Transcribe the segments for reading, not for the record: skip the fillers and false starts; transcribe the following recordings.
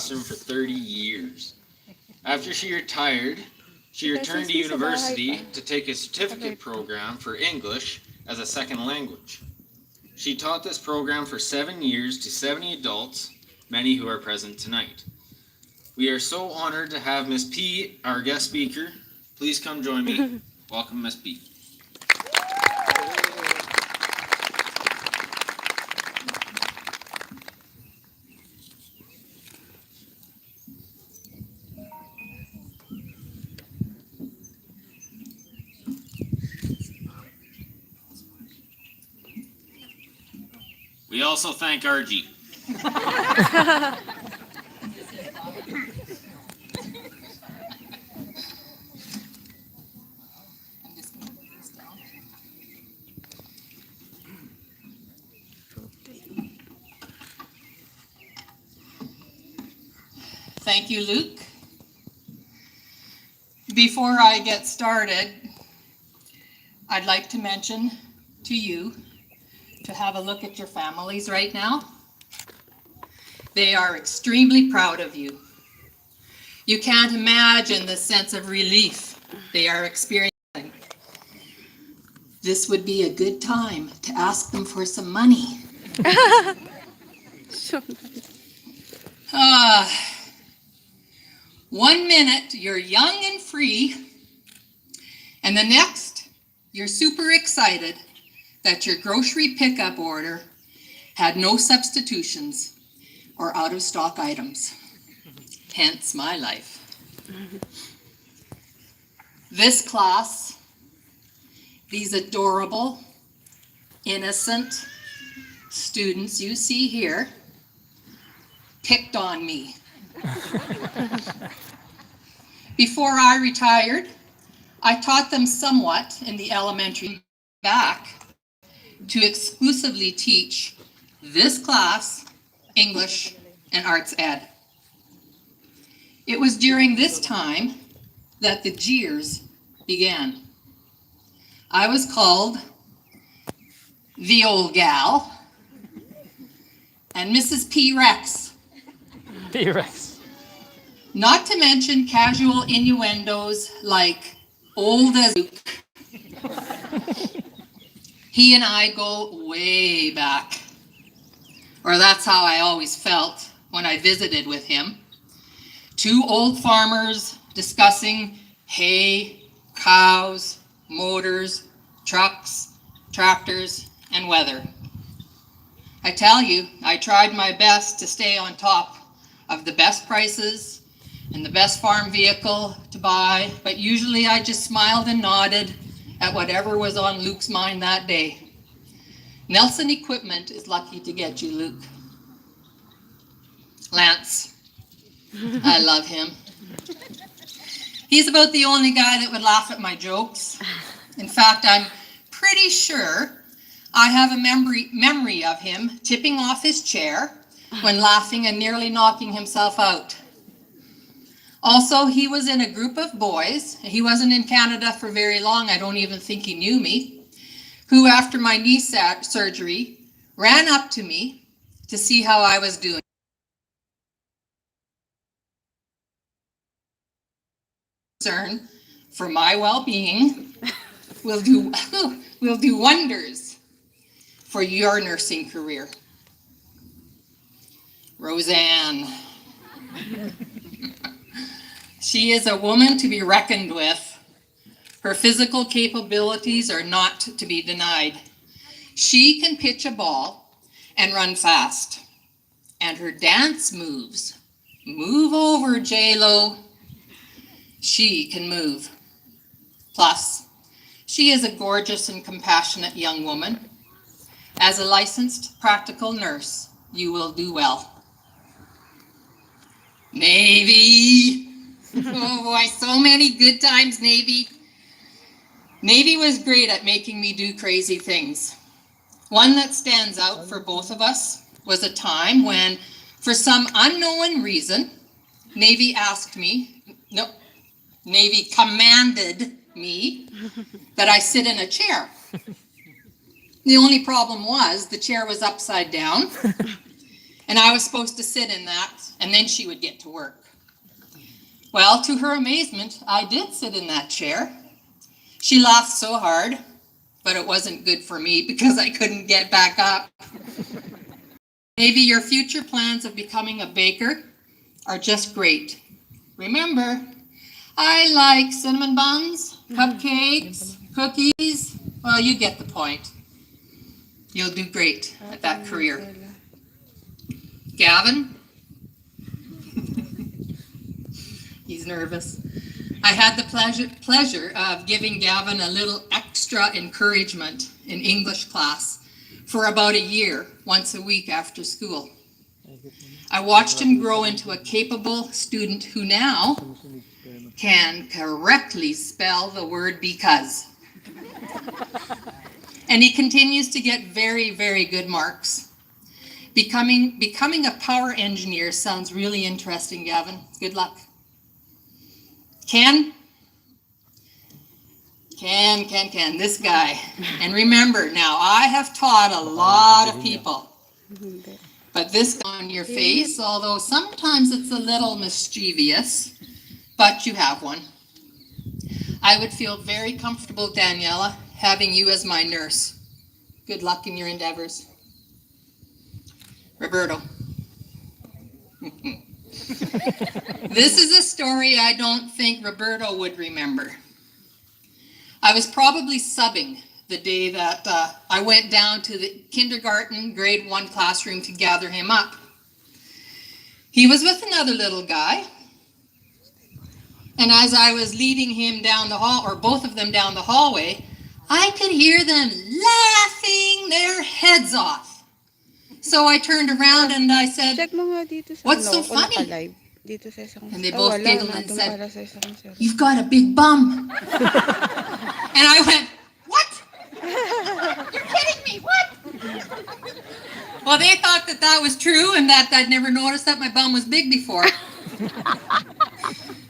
classroom for 30 years. After she retired, she returned to university to take a certificate program for English as a second language. She taught this program for 7 years to 70 adults, many who are present tonight. We are so honored to have Miss P, our guest speaker. Please come join me. Welcome, Miss P. We also thank RG. Thank you, Luke. Before I get started, I'd like to mention to you to have a look at your families right now. They are extremely proud of you. You can't imagine the sense of relief they are experiencing. This would be a good time to ask them for some money. One minute you're young and free, and the next you're super excited that your grocery pickup order had no substitutions or out of stock items. Hence my life. This class, these adorable, innocent students you see here, picked on me. Before I retired, I taught them somewhat in the elementary back to exclusively teach this class, English and Arts Ed. It was during this time that the jeers began. I was called the old gal and Mrs. P. Rex. P. Rex. Not to mention casual innuendos like old as Luke. He and I go way back, or that's how I always felt when I visited with him. Two old farmers discussing hay, cows, motors, trucks, tractors, and weather. I tell you, I tried my best to stay on top of the best prices and the best farm vehicle to buy, but usually I just smiled and nodded at whatever was on Luke's mind that day. Nelson Equipment is lucky to get you, Luke. Lance, I love him. He's about the only guy that would laugh at my jokes. In fact, I'm pretty sure I have a memory of him tipping off his chair when laughing and nearly knocking himself out. Also, he was in a group of boys, he wasn't in Canada for very long, I don't even think he knew me, who after my knee surgery ran up to me to see how I was doing. Concern for my well-being will do wonders for your nursing career. Roseanne. She is a woman to be reckoned with. Her physical capabilities are not to be denied. She can pitch a ball and run fast. And her dance moves. Move over, J-Lo. She can move. Plus, she is a gorgeous and compassionate young woman. As a licensed practical nurse, you will do well. Navy. Oh boy, so many good times, Navy. Navy was great at making me do crazy things. One that stands out for both of us was a time when, for some unknown reason, Navy commanded me that I sit in a chair. The only problem was the chair was upside down And I was supposed to sit in that, and then she would get to work. Well, to her amazement, I did sit in that chair. She laughed so hard, but it wasn't good for me because I couldn't get back up. Maybe your future plans of becoming a baker are just great. Remember, I like cinnamon buns, cupcakes, cookies. Well, you get the point. You'll do great at that career. Gavin? He's nervous. I had the pleasure of giving Gavin a little extra encouragement in English class for about a year, once a week after school. I watched him grow into a capable student who now can correctly spell the word because. And he continues to get very, very good marks. Becoming a power engineer sounds really interesting, Gavin. Good luck. Ken, this guy. And remember, now I have taught a lot of people. But this on your face, although sometimes it's a little mischievous, but you have one. I would feel very comfortable, Daniela, having you as my nurse. Good luck in your endeavors. Roberto. This is a story I don't think Roberto would remember. I was probably subbing the day that I went down to the kindergarten grade 1 classroom to gather him up. He was with another little guy. And as I was leading him down the hall, or both of them down the hallway, I could hear them laughing their heads off. So I turned around and I said, "What's so funny?" And they both giggled and said, "You've got a big bum." And I went, "What? You're kidding me, what?" Well, they thought that was true and that I'd never noticed that my bum was big before.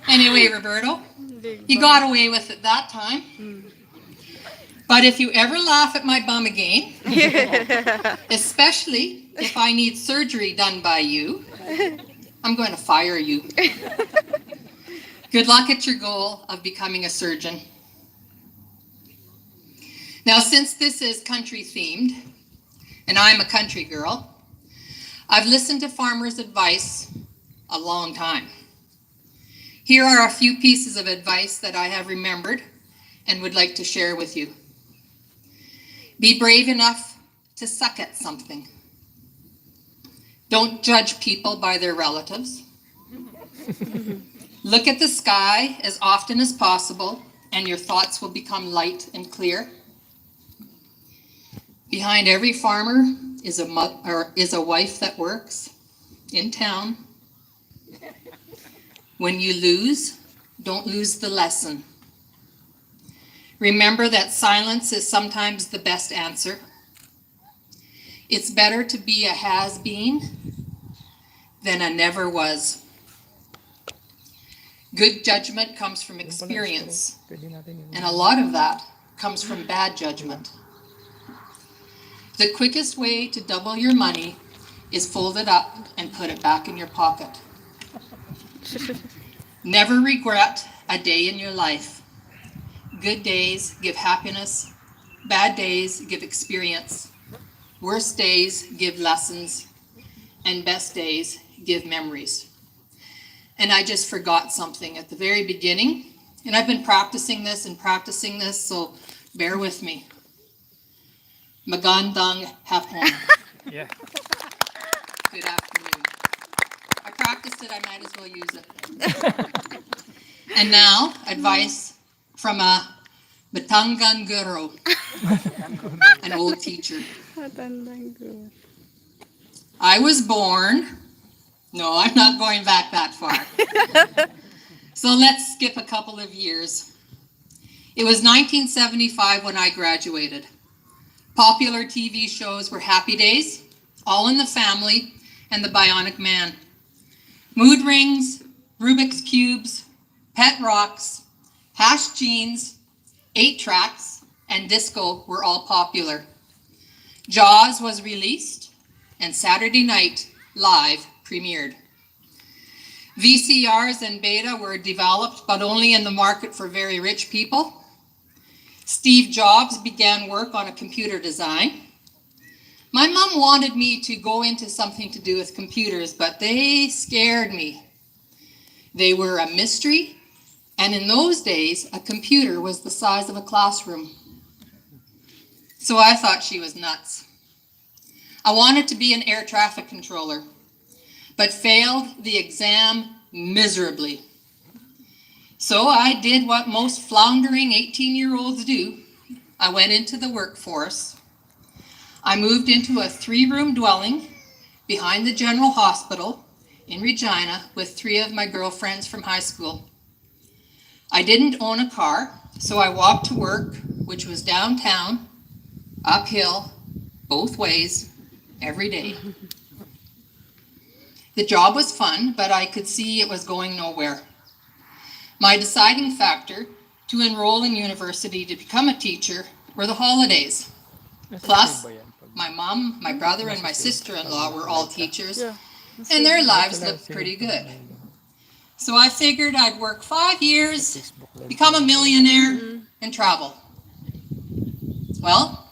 Anyway, Roberto, you got away with it that time. But if you ever laugh at my bum again, especially if I need surgery done by you, I'm going to fire you. Good luck at your goal of becoming a surgeon. Now, since this is country themed, and I'm a country girl, I've listened to farmers' advice a long time. Here are a few pieces of advice that I have remembered and would like to share with you. Be brave enough to suck at something. Don't judge people by their relatives. Look at the sky as often as possible, and your thoughts will become light and clear. Behind every farmer is a wife that works in town. When you lose, don't lose the lesson. Remember that silence is sometimes the best answer. It's better to be a has-been than a never was. Good judgment comes from experience, and a lot of that comes from bad judgment. The quickest way to double your money is fold it up and put it back in your pocket. Never regret a day in your life. Good days give happiness. Bad days give experience. Worst days give lessons. And best days give memories. And I just forgot something at the very beginning. And I've been practicing this, so bear with me. Magandang hapon. Yeah. Good afternoon. I practiced it, I might as well use it. And now, advice from a Batangan guru, an old teacher. I was born, no, I'm not going back that far. So let's skip a couple of years. It was 1975 when I graduated. Popular TV shows were Happy Days, All in the Family, and The Bionic Man. Mood rings, Rubik's Cubes, Pet Rocks, Hash Jeans, 8-tracks, and disco were all popular. Jaws was released, and Saturday night live premiered. VCRs and beta were developed, but only in the market for very rich people. Steve Jobs began work on a computer design. My mom wanted me to go into something to do with computers, but they scared me. They were a mystery, and in those days, a computer was the size of a classroom. So I thought she was nuts. I wanted to be an air traffic controller, but failed the exam miserably. So I did what most floundering 18-year-olds do. I went into the workforce. I moved into a 3-room dwelling behind the General Hospital in Regina with 3 of my girlfriends from high school. I didn't own a car, so I walked to work, which was downtown, uphill, both ways, every day. The job was fun, but I could see it was going nowhere. My deciding factor to enroll in university to become a teacher were the holidays. Plus, my mom, my brother, and my sister-in-law were all teachers, and their lives looked pretty good. So I figured I'd work 5 years, become a millionaire, and travel. Well,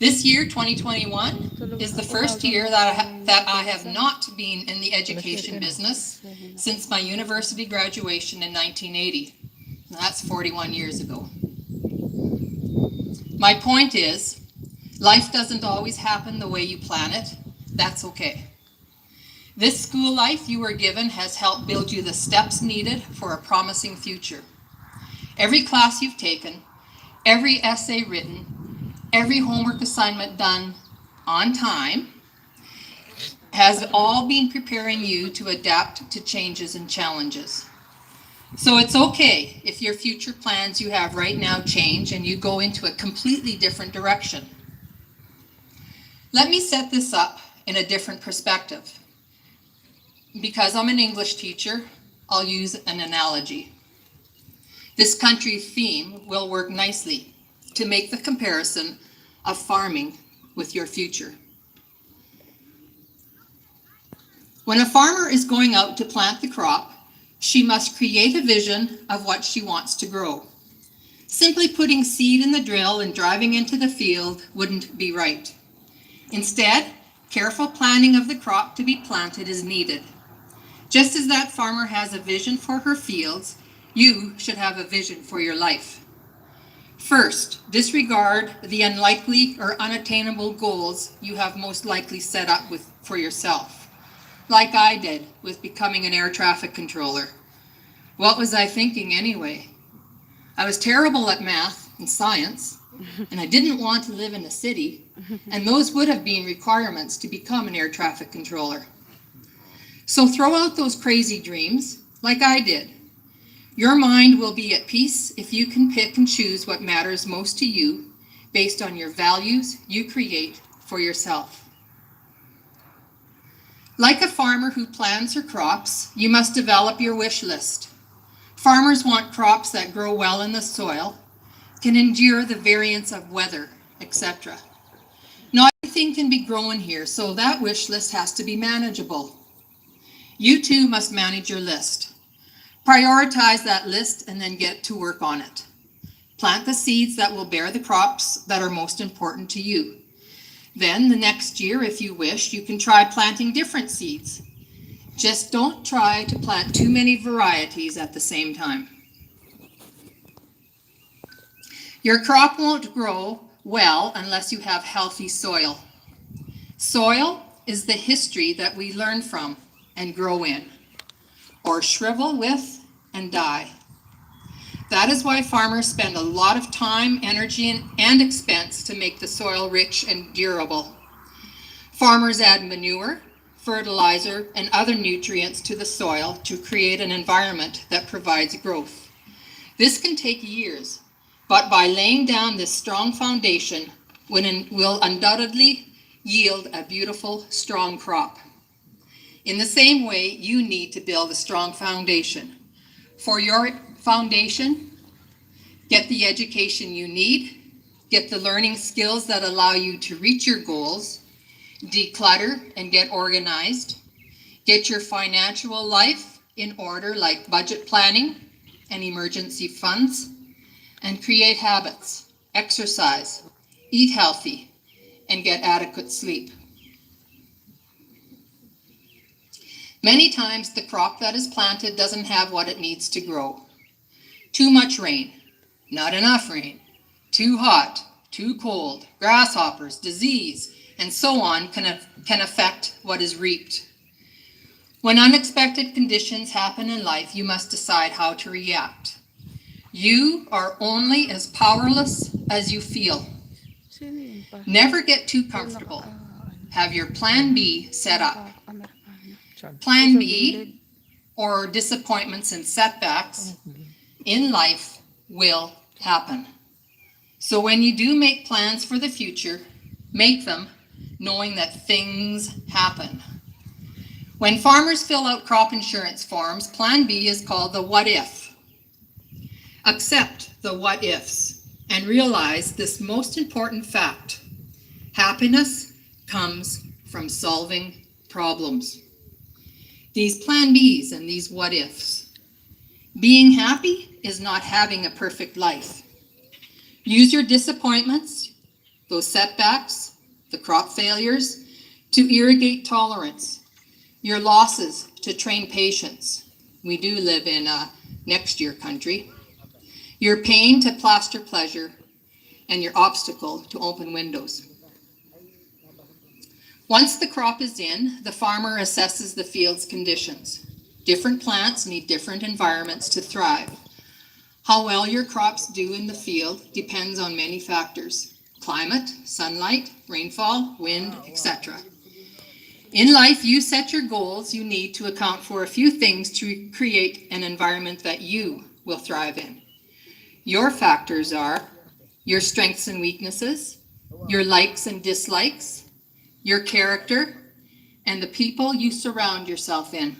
this year, 2021, is the first year that I have not been in the education business since my university graduation in 1980. That's 41 years ago. My point is, life doesn't always happen the way you plan it. That's okay. This school life you were given has helped build you the steps needed for a promising future. Every class you've taken, every essay written, every homework assignment done on time has all been preparing you to adapt to changes and challenges. So it's okay if your future plans you have right now change and you go into a completely different direction. Let me set this up in a different perspective. Because I'm an English teacher, I'll use an analogy. This country theme will work nicely to make the comparison of farming with your future. When a farmer is going out to plant the crop, she must create a vision of what she wants to grow. Simply putting seed in the drill and driving into the field wouldn't be right. Instead, careful planning of the crop to be planted is needed. Just as that farmer has a vision for her fields, you should have a vision for your life. First, disregard the unlikely or unattainable goals you have most likely set up for yourself, like I did with becoming an air traffic controller. What was I thinking anyway? I was terrible at math and science, and I didn't want to live in a city, and those would have been requirements to become an air traffic controller. So throw out those crazy dreams, like I did. Your mind will be at peace if you can pick and choose what matters most to you based on your values you create for yourself. Like a farmer who plants her crops, you must develop your wish list. Farmers want crops that grow well in the soil, can endure the variance of weather, etc. Not everything can be grown here, so that wish list has to be manageable. You too must manage your list. Prioritize that list and then get to work on it. Plant the seeds that will bear the crops that are most important to you. Then the next year, if you wish, you can try planting different seeds. Just don't try to plant too many varieties at the same time. Your crop won't grow well unless you have healthy soil. Soil is the history that we learn from and grow in, or shrivel with and die. That is why farmers spend a lot of time, energy, and expense to make the soil rich and durable. Farmers add manure, fertilizer, and other nutrients to the soil to create an environment that provides growth. This can take years, but by laying down this strong foundation, will undoubtedly yield a beautiful, strong crop. In the same way, you need to build a strong foundation. For your foundation, get the education you need, get the learning skills that allow you to reach your goals, declutter and get organized, get your financial life in order like budget planning and emergency funds, and create habits, exercise, eat healthy, and get adequate sleep. Many times the crop that is planted doesn't have what it needs to grow. Too much rain, not enough rain, too hot, too cold, grasshoppers, disease, and so on can affect what is reaped. When unexpected conditions happen in life, you must decide how to react. You are only as powerless as you feel. Never get too comfortable. Have your plan B set up. Plan B, or disappointments and setbacks in life, will happen. So when you do make plans for the future, make them knowing that things happen. When farmers fill out crop insurance forms, Plan B is called the what if. Accept the what ifs and realize this most important fact. Happiness comes from solving problems. These Plan Bs and these what ifs. Being happy is not having a perfect life. Use your disappointments, those setbacks, the crop failures, to irrigate tolerance. Your losses to train patience. We do live in a next year country. Your pain to plaster pleasure, and your obstacle to open windows. Once the crop is in, the farmer assesses the field's conditions. Different plants need different environments to thrive. How well your crops do in the field depends on many factors: climate, sunlight, rainfall, wind, etc. In life, you set your goals you need to account for a few things to create an environment that you will thrive in. Your factors are your strengths and weaknesses, your likes and dislikes, your character, and the people you surround yourself in.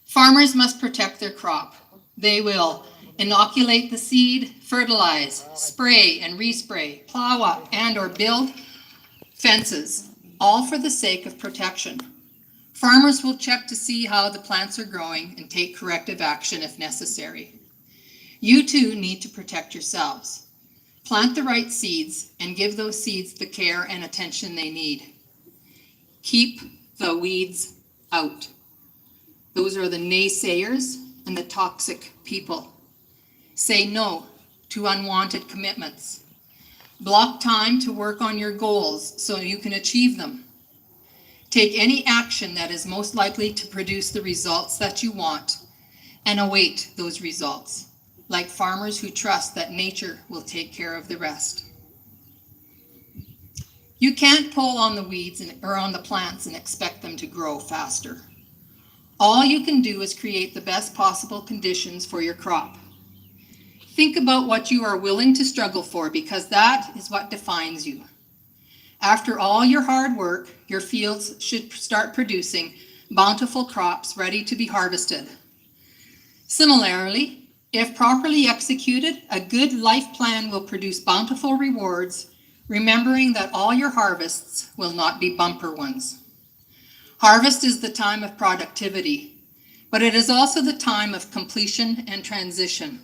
Farmers must protect their crop. They will inoculate the seed, fertilize, spray and respray, plow up and or build fences, all for the sake of protection. Farmers will check to see how the plants are growing and take corrective action if necessary. You too need to protect yourselves. Plant the right seeds and give those seeds the care and attention they need. Keep the weeds out. Those are the naysayers and the toxic people. Say no to unwanted commitments. Block time to work on your goals so you can achieve them. Take any action that is most likely to produce the results that you want and await those results, like farmers who trust that nature will take care of the rest. You can't pull on the weeds or on the plants and expect them to grow faster. All you can do is create the best possible conditions for your crop. Think about what you are willing to struggle for, because that is what defines you. After all your hard work, your fields should start producing bountiful crops ready to be harvested. Similarly, if properly executed, a good life plan will produce bountiful rewards, remembering that all your harvests will not be bumper ones. Harvest is the time of productivity, but it is also the time of completion and transition.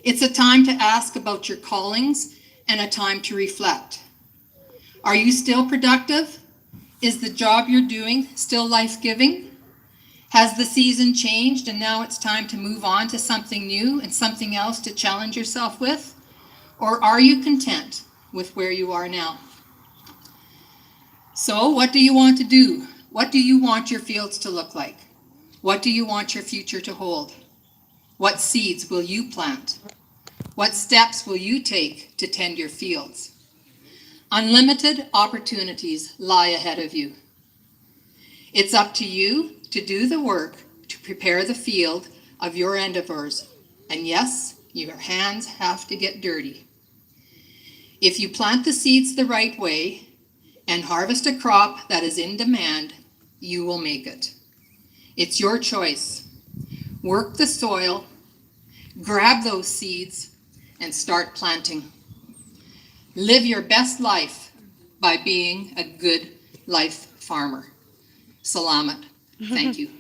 It's a time to ask about your callings and a time to reflect. Are you still productive? Is the job you're doing still life-giving? Has the season changed and now it's time to move on to something new and something else to challenge yourself with? Or are you content with where you are now? So, what do you want to do? What do you want your fields to look like? What do you want your future to hold? What seeds will you plant? What steps will you take to tend your fields? Unlimited opportunities lie ahead of you. It's up to you to do the work to prepare the field of your endeavors. And yes, your hands have to get dirty. If you plant the seeds the right way and harvest a crop that is in demand, you will make it. It's your choice. Work the soil, grab those seeds, and start planting. Live your best life by being a good life farmer. Salamat. Thank you.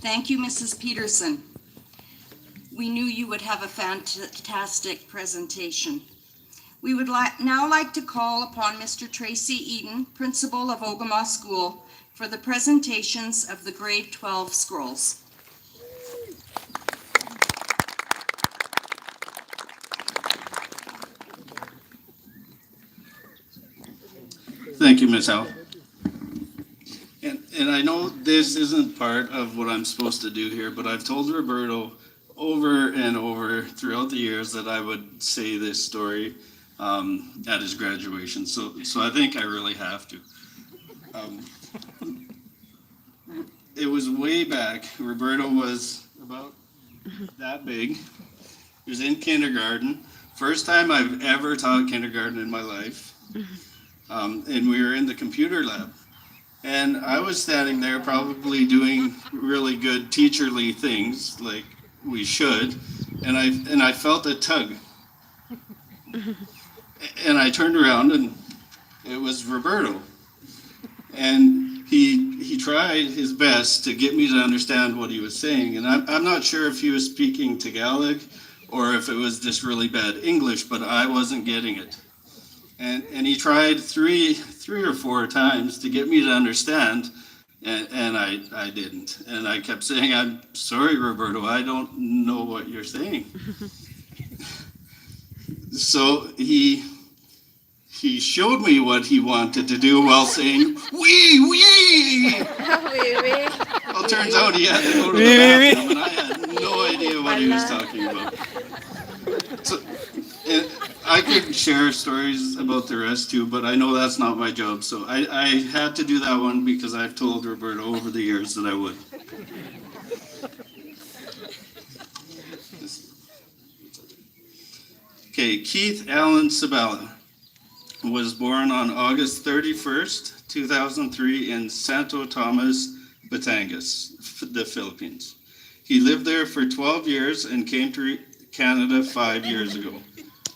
Thank you, Mrs. Peterson. We knew you would have a fantastic presentation. We would now like to call upon Mr. Tracy Eden, Principal of Ogema School, for the presentations of the grade 12 scrolls. Thank you, Ms. Howe. And I know this isn't part of what I'm supposed to do here, but I've told Roberto over and over throughout the years that I would say this story at his graduation. So I think I really have to. It was way back. Roberto was about that big. He was in kindergarten. First time I've ever taught kindergarten in my life. And we were in the computer lab. And I was standing there probably doing really good teacherly things like we should. And I felt a tug. And I turned around and it was Roberto. And he tried his best to get me to understand what he was saying. And I'm not sure if he was speaking Tagalog or if it was just really bad English, but I wasn't getting it. And he tried three or four times to get me to understand, and I didn't. And I kept saying, "I'm sorry, Roberto, I don't know what you're saying." So he showed me what he wanted to do while saying, "Wee, wee!" Well, it turns out he had to go to the bathroom, and I had no idea what he was talking about. So, I could share stories about the rest too, but I know that's not my job. So I had to do that one because I've told Roberto over the years that I would. Okay, Keith Allen Sabala was born on August 31st, 2003 in Santo Tomas, Batangas, the Philippines. He lived there for 12 years and came to Canada 5 years ago.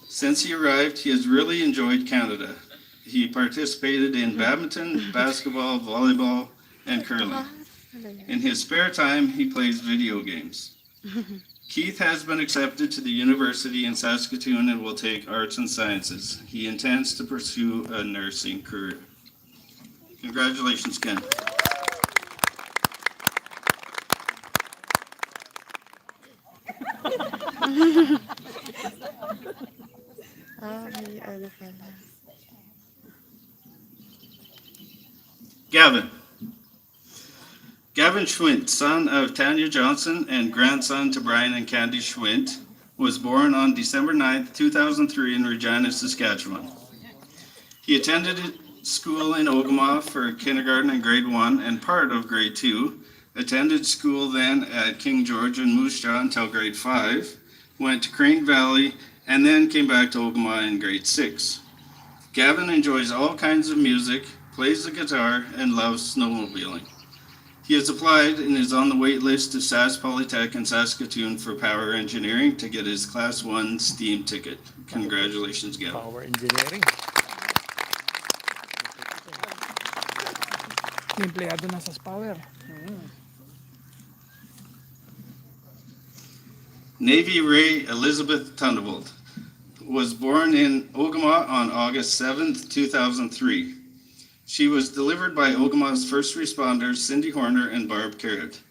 Since he arrived, he has really enjoyed Canada. He participated in badminton, basketball, volleyball, and curling. In his spare time, he plays video games. Keith has been accepted to the university in Saskatoon and will take arts and sciences. He intends to pursue a nursing career. Congratulations, Ken. Gavin Schwint, son of Tanya Johnson and grandson to Brian and Candy Schwint, was born on December 9th, 2003 in Regina, Saskatchewan. He attended school in Ogema for kindergarten and grade 1 and part of grade 2, attended school then at King George and Moose Jaw until grade 5, went to Crane Valley, and then came back to Ogema in grade 6. Gavin enjoys all kinds of music, plays the guitar, and loves snowmobiling. He has applied and is on the wait list to SAS Polytech in Saskatoon for power engineering to get his Class 1 STEAM ticket. Congratulations, Gavin. Power engineering. Empleado na sa Power. Navy Ray Elizabeth Thunderbolt was born in Ogema on August 7th, 2003. She was delivered by Ogema's first responders, Cindy Horner and Barb Carrot.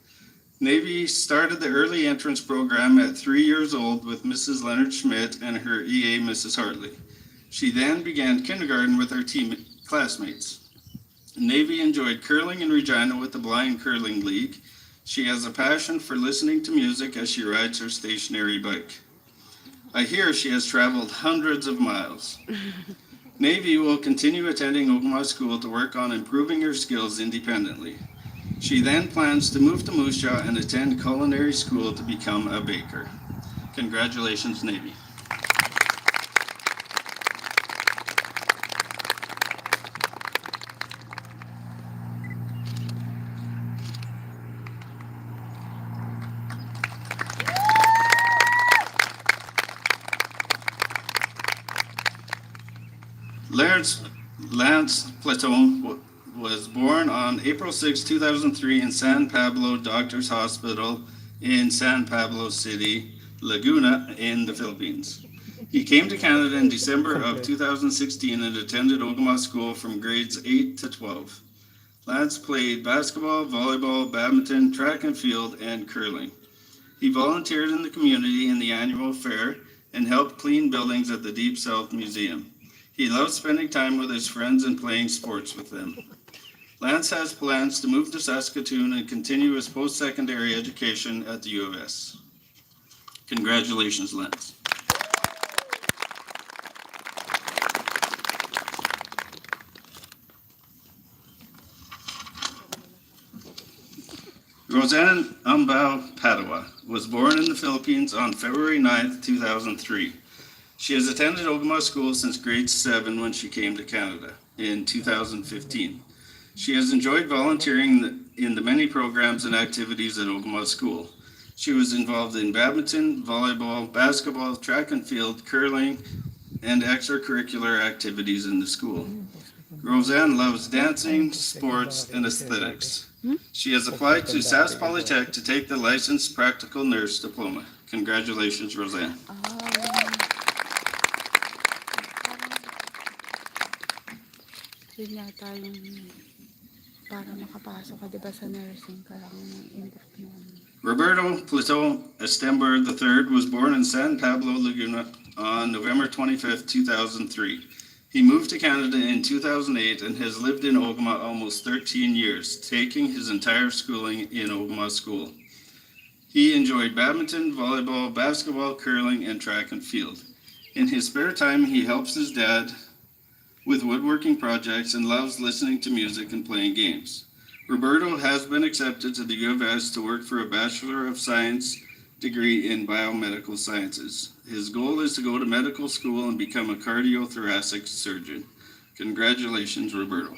Navy started the early entrance program at 3 years old with Mrs. Leonard Schmidt and her EA, Mrs. Hartley. She then began kindergarten with her classmates. Navy enjoyed curling in Regina with the Blind Curling League. She has a passion for listening to music as she rides her stationary bike. I hear she has traveled hundreds of miles. Navy will continue attending Ogema School to work on improving her skills independently. She then plans to move to Moose Jaw and attend culinary school to become a baker. Congratulations, Navy. Lance Platon was born on April 6, 2003 in San Pablo Doctors Hospital in San Pablo City, Laguna in the Philippines. He came to Canada in December of 2016 and attended Ogema School from grades 8 to 12. Lance played basketball, volleyball, badminton, track and field, and curling. He volunteered in the community in the annual fair and helped clean buildings at the Deep South Museum. He loves spending time with his friends and playing sports with them. Lance has plans to move to Saskatoon and continue his post-secondary education at the U of S. Congratulations, Lance. Roseanne Umbao Padua was born in the Philippines on February 9, 2003. She has attended Ogema School since grade 7 when she came to Canada in 2015. She has enjoyed volunteering in the many programs and activities at Ogema School. She was involved in badminton, volleyball, basketball, track and field, curling, and extracurricular activities in the school. Roseanne loves dancing, sports, and aesthetics. She has applied to SAS Polytech to take the licensed practical nurse diploma. Congratulations, Roseanne. Yun yata yung para makapasok ka, diba sa nursing, kailangan interview. Roberto Plato Estember III was born in San Pablo, Laguna on November 25, 2003. He moved to Canada in 2008 and has lived in Ogema almost 13 years, taking his entire schooling in Ogema School. He enjoyed badminton, volleyball, basketball, curling, and track and field. In his spare time, he helps his dad with woodworking projects and loves listening to music and playing games. Roberto has been accepted to the U of S to work for a Bachelor of Science degree in biomedical sciences. His goal is to go to medical school and become a cardiothoracic surgeon. Congratulations, Roberto.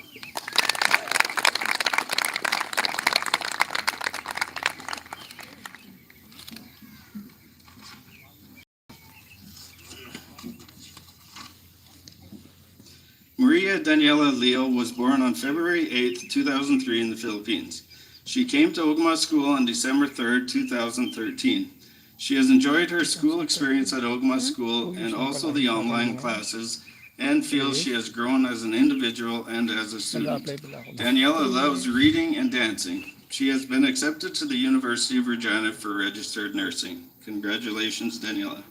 Maria Daniela Leo was born on February 8, 2003 in the Philippines. She came to Ogema School on December 3, 2013. She has enjoyed her school experience at Ogema School and also the online classes and feels she has grown as an individual and as a student. Daniela loves reading and dancing. She has been accepted to the University of Regina for registered nursing. Congratulations, Daniela.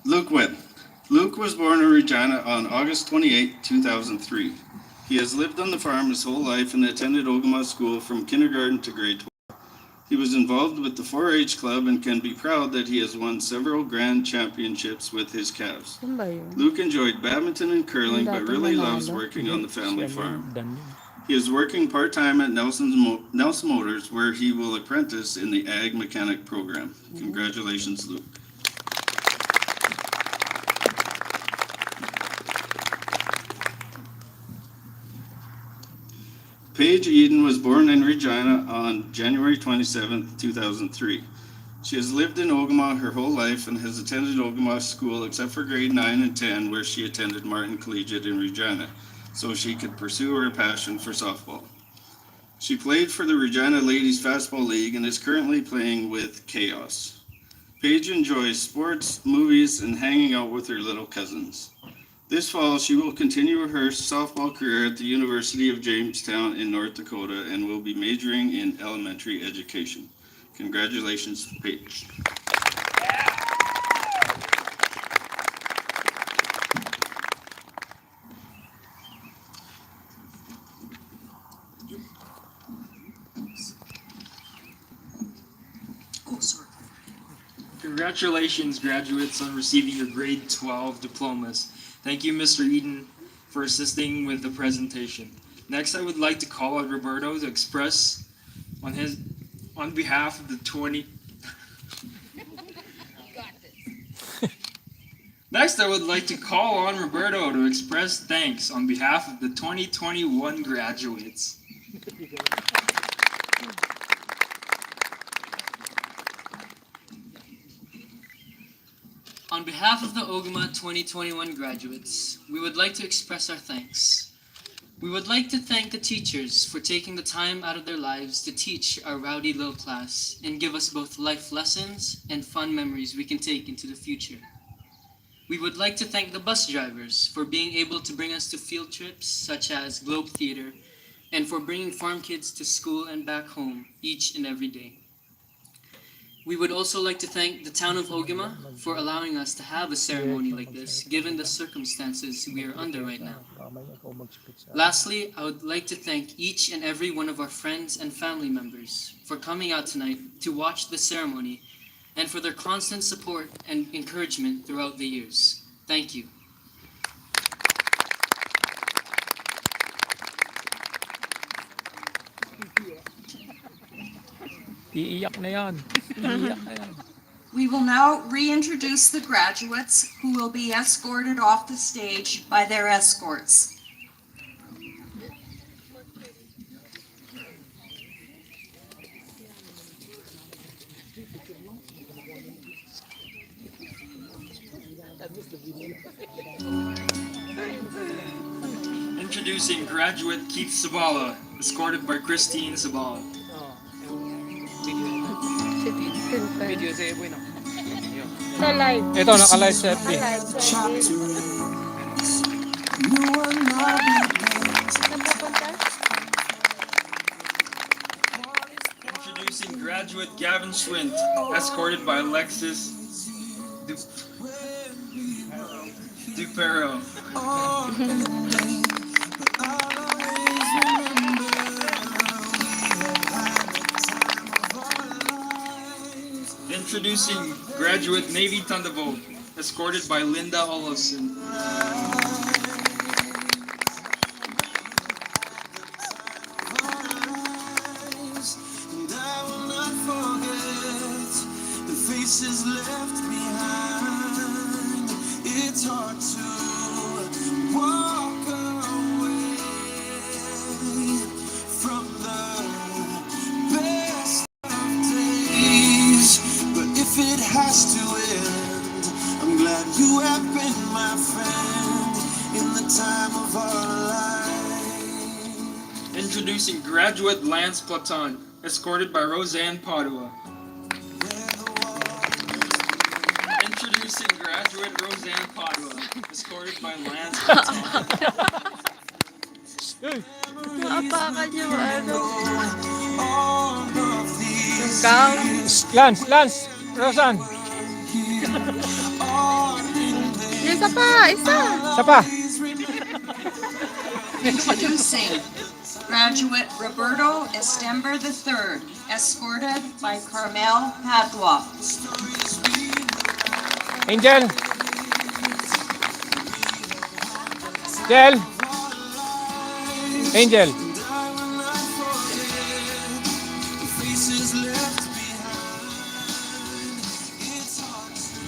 Luke Webb. Luke was born in Regina on August 28, 2003. He has lived on the farm his whole life and attended Ogema School from kindergarten to grade 12. He was involved with the 4-H club and can be proud that he has won several grand championships with his calves. Saan ba yun? Luke enjoyed badminton and curling but really loves working on the family farm. He is working part-time at Nelson Motors where he will apprentice in the Ag Mechanic program. Congratulations, Luke. Paige Eden was born in Regina on January 27, 2003. She has lived in Ogema her whole life and has attended Ogema School except for grade 9 and 10 where she attended Martin Collegiate in Regina, so she could pursue her passion for softball. She played for the Regina Ladies Fastball League and is currently playing with Chaos. Paige enjoys sports, movies, and hanging out with her little cousins. This fall, she will continue her softball career at the University of Jamestown in North Dakota and will be majoring in elementary education. Congratulations, Paige. Congratulations, graduates, on receiving your grade 12 diplomas. Thank you, Mr. Eden, for assisting with the presentation. Next, I would like to call on Roberto to express on behalf of the 20. Next, I would like to call on Roberto to express thanks on behalf of the 2021 graduates. On behalf of the Ogema 2021 graduates, we would like to express our thanks. We would like to thank the teachers for taking the time out of their lives to teach our rowdy little class and give us both life lessons and fun memories we can take into the future. We would like to thank the bus drivers for being able to bring us to field trips such as Globe Theater and for bringing farm kids to school and back home each and every day. We would also like to thank the town of Ogema for allowing us to have a ceremony like this, given the circumstances we are under right now. Lastly, I would like to thank each and every one of our friends and family members for coming out tonight to watch the ceremony and for their constant support and encouragement throughout the years. Thank you. Iiyak na yan. Iiyak na yan. We will now reintroduce the graduates who will be escorted off the stage by their escorts. Introducing graduate Keith Sabala, escorted by Christine Sabala. Video sa Eboy na. Sa live. Ito, naka-live sa FB. Introducing graduate Gavin Schwint, escorted by Alexis Dupero. Introducing graduate Navy Thunderbolt, escorted by Linda Olofsson. And I will not forget the faces left behind. It's hard to walk away from the best of days. But if it has to end, I'm glad you have been my friend in the time of our life. Introducing graduate Lance Platon, escorted by Roseanne Padua. Introducing graduate Roseanne Padua, escorted by Lance Platon. Naapakan yung ano. All of these Yung gown. Lance, Rosan. Yung isa pa, isa. Isa pa. Introducing graduate Roberto Estember III, escorted by Carmel Padua. Angel. Angel. Angel. faces left behind. It's hard to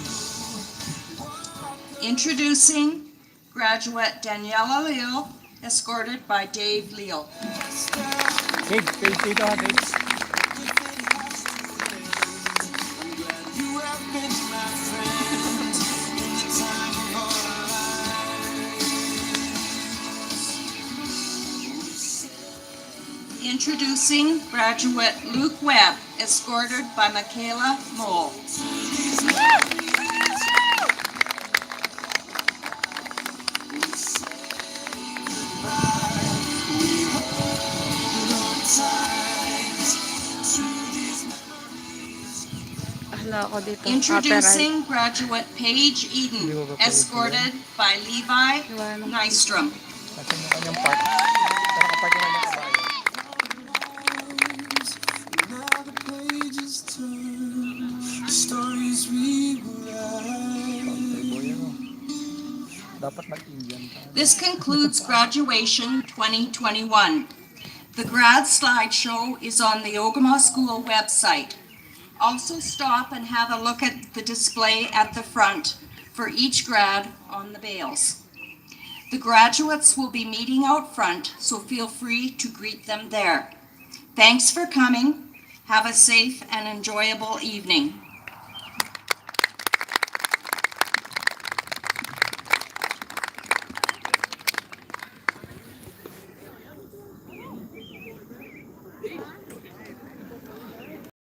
Introducing graduate Daniela Leal, escorted by Dave Leal. Dave, dito ha, Dave. you have been my friend in the time of our lives. Introducing graduate Luke Webb, escorted by Michaela Mole. Ahala ako dito. Introducing graduate Paige Eden, escorted by Levi Nystrom. Kasi yung kanyang part. Pero kapag yung mga kabayo. Now the pages turn, the stories we Dapat mag-Indian ka. This concludes graduation 2021. The grad slideshow is on the Ogema School website. Also stop and have a look at the display at the front for each grad on the bales. The graduates will be meeting out front, so feel free to greet them there. Thanks for coming. Have a safe and enjoyable evening.